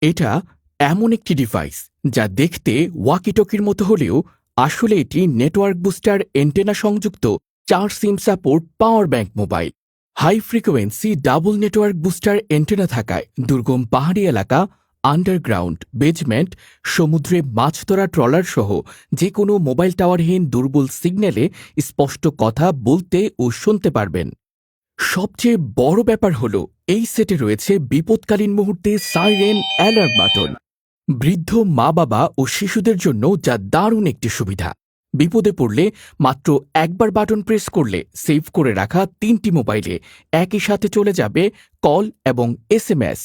এটা এমন একটি ডিভাইস যা দেখতে ওয়াকিটকির মতো হলেও আসলে এটি নেটওয়ার্ক বুস্টার এন্টেনা সংযুক্ত 4 SIM support power bank mobile. High frequency double network booster antenna থাকায় দুর্গম পাহাড়ি এলাকা, আন্ডারগ্রাউন্ড, বেজমেন্ট, সমুদ্রে মাছ ধরা ট্রলার সহ যে কোনো মোবাইল টাওয়ারহীন দুর্বল সিগন্যালে স্পষ্ট কথা বলতে ও শুনতে পারবেন। সবচেয়ে বড় ব্যাপার হলো এই সেটে রয়েছে বিপদকালীন মুহূর্তে সাইরেন অ্যালার্ট বাটন। বৃদ্ধ মা বাবা ও শিশুদের জন্য যা দারুণ একটি সুবিধা। বিপদে পড়লে মাত্র একবার বাটন প্রেস করলে সেভ করে রাখা 3টি মোবাইলে একই সাথে চলে যাবে কল এবং এসএমএস।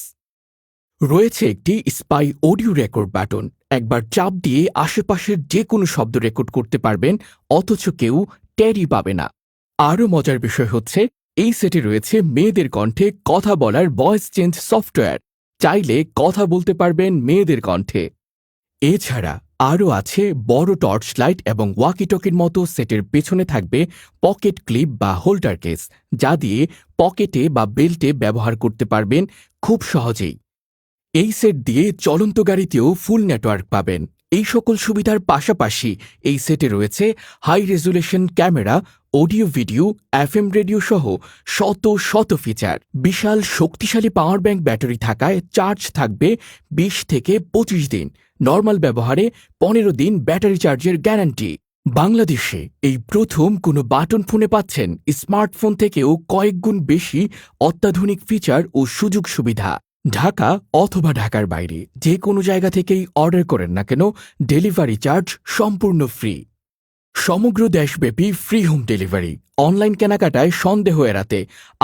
রয়েছে একটি স্পাই অডিও রেকর্ড বাটন। একবার চাপ দিয়ে আশেপাশের যে কোনো শব্দ রেকর্ড করতে পারবেন, অথচ কেউ টেরই পাবে না। আরও মজার বিষয় হচ্ছে এই সেটে রয়েছে মেয়েদের কণ্ঠে কথা বলার ভয়েস চেঞ্জ সফটওয়্যার। চাইলে কথা বলতে পারবেন মেয়েদের কণ্ঠে। এছাড়া আরও আছে বড় টর্চ লাইট এবং ওয়াকিটকির মতো সেটের পেছনে থাকবে পকেট ক্লিপ বা হোল্ডার কেস, যা দিয়ে পকেটে বা বেল্টে ব্যবহার করতে পারবেন খুব সহজেই। এই সেট দিয়ে চলন্ত গাড়িতেও ফুল নেটওয়ার্ক পাবেন। এই সকল সুবিধার পাশাপাশি এই সেটে রয়েছে high resolution camera, audio video, FM radio সহ শত শত ফিচার। বিশাল শক্তিশালী পাওয়ার ব্যাংক ব্যাটারি থাকায় চার্জ থাকবে 20 থেকে 25 দিন। নর্মাল ব্যবহারে 15 দিন ব্যাটারি চার্জের গ্যারান্টি। বাংলাদেশে এই প্রথম কোনো বাটন ফোনে পাচ্ছেন স্মার্টফোন থেকেও কয়েক গুণ বেশি অত্যাধুনিক ফিচার ও সুযোগ সুবিধা। ঢাকা অথবা ঢাকার বাইরে যে কোনো জায়গা থেকেই অর্ডার করেন না কেন, ডেলিভারি চার্জ সম্পূর্ণ ফ্রি। সমগ্র দেশব্যাপী ফ্রি হোম ডেলিভারি। অনলাইন কেনাকাটায় সন্দেহ এড়াতে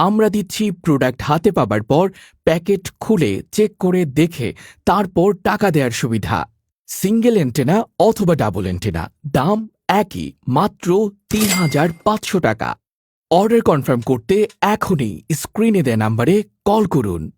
আমরা দিচ্ছি প্রোডাক্ট হাতে পাবার পর প্যাকেট খুলে চেক করে দেখে তারপর টাকা দেওয়ার সুবিধা। সিঙ্গেল এন্টেনা অথবা ডাবল এন্টেনা, দাম একই, মাত্র ৩,৫০০ টাকা। অর্ডার কনফার্ম করতে এখনই স্ক্রিনে দেয়া নাম্বারে কল করুন।